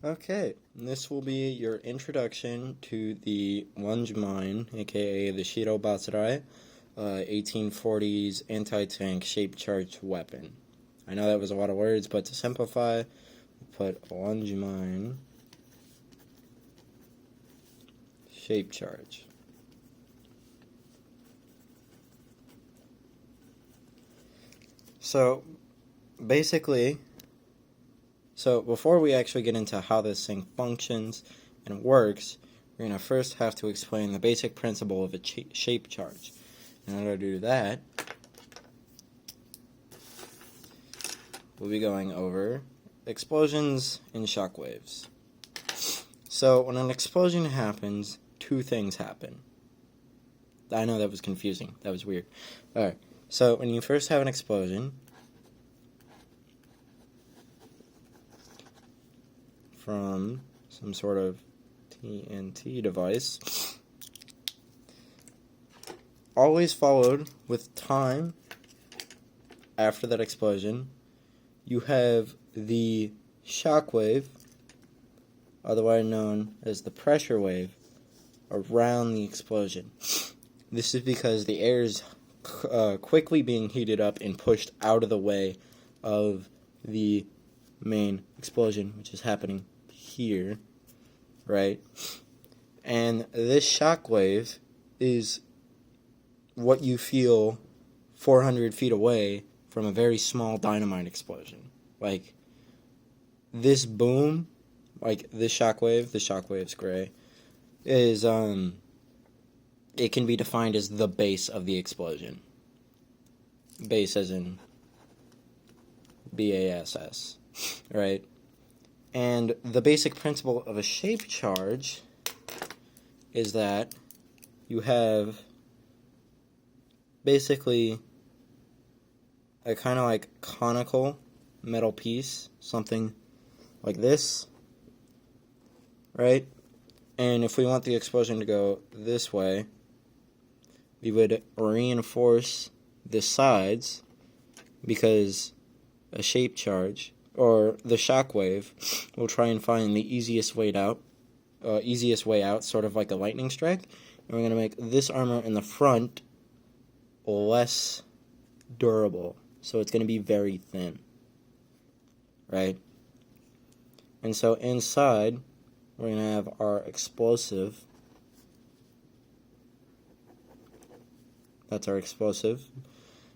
Okay, this will be your introduction to the lunge mine, aka the shirobatsurai, 1840s anti-tank shape-charged weapon. I know that was a lot of words, but to simplify, we'll put lunge mine, shape charge. So, basically, before we actually get into how this thing functions and works, we're going to first have to explain the basic principle of a shape charge. In order to do that, we'll be going over explosions and shock waves. So, when an explosion happens, two things happen. I know that was confusing. That was weird. Alright, so when you first have an explosion, from some sort of TNT device, always followed with time after that explosion, you have the shock wave, otherwise known as the pressure wave, around the explosion. This is because the air is quickly being heated up and pushed out of the way of the main explosion, which is happening here, right? And this shock wave is what you feel 400 feet away from a very small dynamite explosion. Like, this boom, like this shockwave's gray, is, it can be defined as the base of the explosion. Base as in BASS, right? And the basic principle of a shape charge is that you have basically a kind of like conical metal piece, something like this, right? And if we want the explosion to go this way, we would reinforce the sides, because a shape charge, or the shock wave, will try and find the easiest way out, sort of like a lightning strike. And we're going to make this armor in the front less durable, so it's going to be very thin, right? And so inside, we're going to have our explosive. That's our explosive.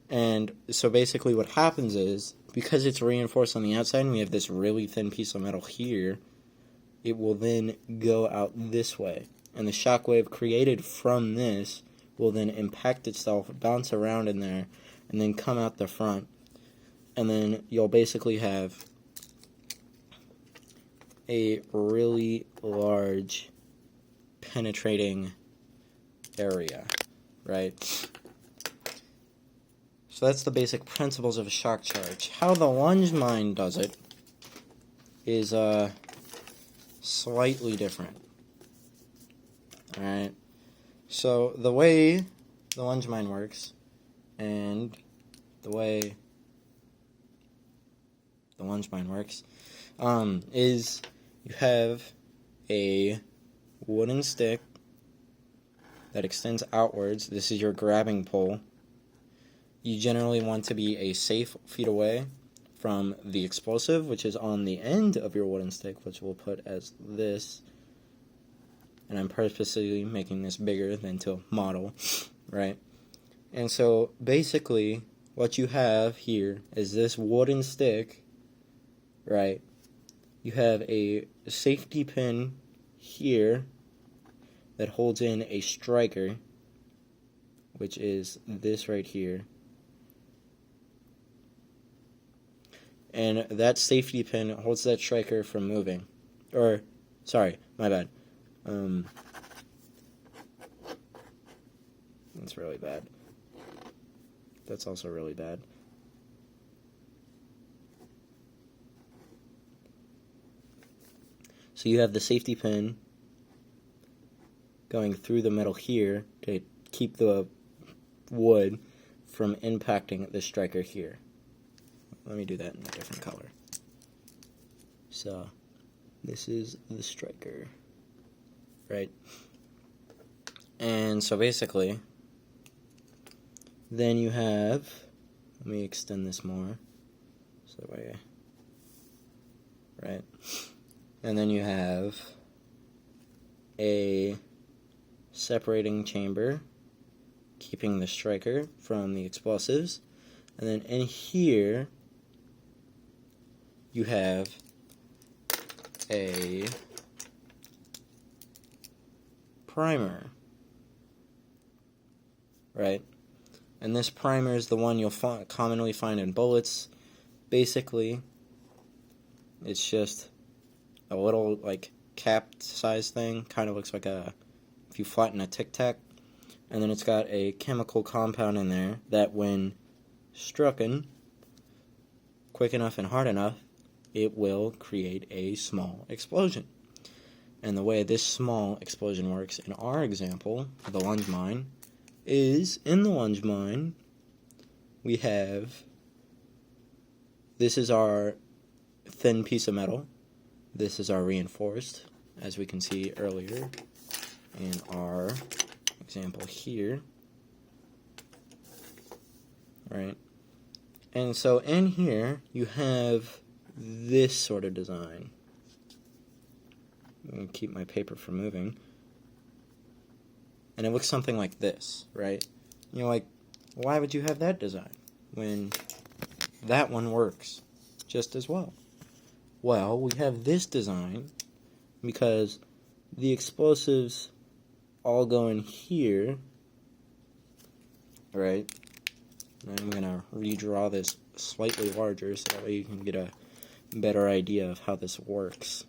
And so basically what happens is, because it's reinforced on the outside and we have this really thin piece of metal here, it will then go out this way. And the shockwave created from this will then impact itself, bounce around in there, and then come out the front. And then you'll basically have a really large penetrating area, right? So that's the basic principles of a shock charge. How the lunge mine does it is slightly different. Alright, so the way the lunge mine works, and the way the lunge mine works, is you have a wooden stick that extends outwards. This is your grabbing pole. You generally want to be a safe feet away from the explosive, which is on the end of your wooden stick, which we'll put as this. And I'm purposely making this bigger than to model, right? And so basically what you have here is this wooden stick, right? You have a safety pin here that holds in a striker, which is this right here. And that safety pin holds that striker from moving. Or, sorry, my bad. That's really bad. That's also really bad. So you have the safety pin going through the metal here to keep the wood from impacting the striker here. Let me do that in a different color. So This is the striker, right? And so basically, then you have, let me extend this more, so that way, right? And then you have a separating chamber, keeping the striker from the explosives. And then in here, you have a primer, right? And this primer is the one you'll commonly find in bullets. Basically, it's just a little, like, capped size thing. Kind of looks like if you flatten a Tic Tac. And then it's got a chemical compound in there that when strucken quick enough and hard enough, it will create a small explosion. And the way this small explosion works in our example, the lunge mine, is in the lunge mine, we have, this is our thin piece of metal, this is our reinforced, as we can see earlier in our example here, right? And so in here, you have this sort of design. I'm going to keep my paper from moving. And it looks something like this, right? You're like, why would you have that design when that one works just as well? Well, we have this design because the explosives all go in here, right? And I'm going to redraw this slightly larger so that way you can get a better idea of how this works.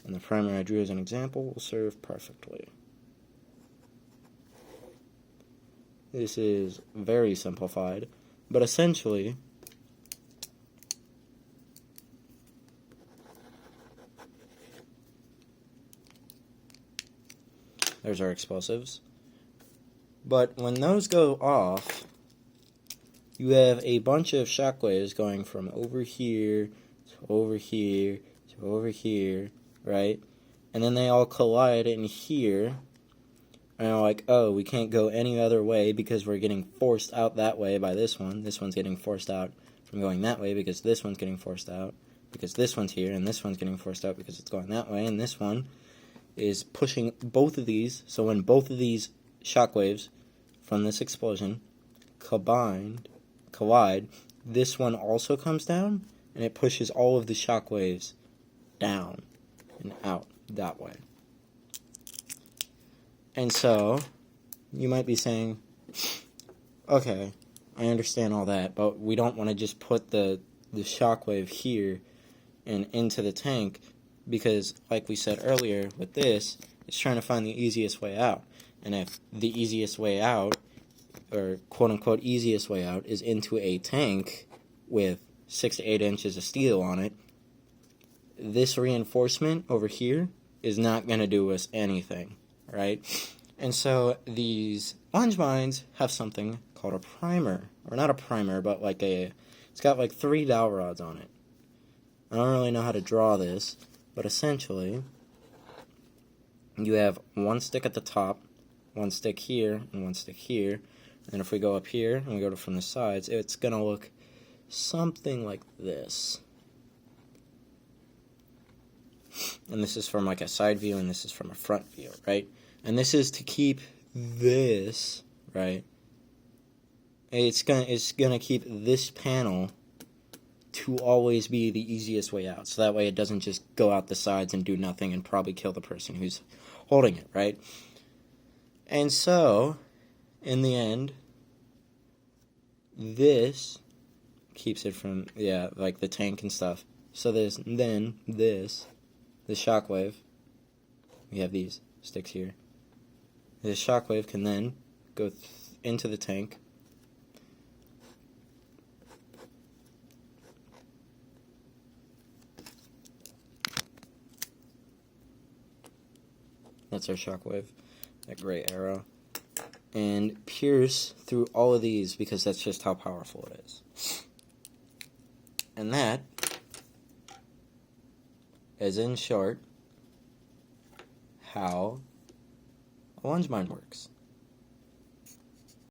And the primer I drew as an example will serve perfectly. This is very simplified, but essentially, there's our explosives. But when those go off, you have a bunch of shockwaves going from over here to over here to over here, right? And then they all collide in here. And are like, oh, we can't go any other way because we're getting forced out that way by this one. This one's getting forced out from going that way because this one's getting forced out because this one's here, and this one's getting forced out because it's going that way, and this one is pushing both of these. So when both of these shockwaves from this explosion collide, this one also comes down, and it pushes all of the shockwaves down and out that way. And so, you might be saying, okay, I understand all that, but we don't want to just put the shockwave here and into the tank because, like we said earlier with this, it's trying to find the easiest way out. And if the easiest way out, or quote-unquote easiest way out, is into a tank with 6 to 8 inches of steel on it, this reinforcement over here is not going to do us anything. Right? And so these lunge mines have something called a primer. Or not a primer, but like it's got like 3 dowel rods on it. I don't really know how to draw this, but essentially, you have one stick at the top, one stick here, and one stick here. And if we go up here, and we go from the sides, it's going to look something like this. And this is from like a side view, and this is from a front view, right? And this is to keep this, right? It's gonna keep this panel to always be the easiest way out. So that way it doesn't just go out the sides and do nothing and probably kill the person who's holding it, right? And so, in the end, this keeps it from, like the tank and stuff. So this shockwave, we have these sticks here. This shockwave can then go into the tank. That's our shockwave, that gray arrow. And pierce through all of these because that's just how powerful it is. And that is, in short, how a lunge mine works.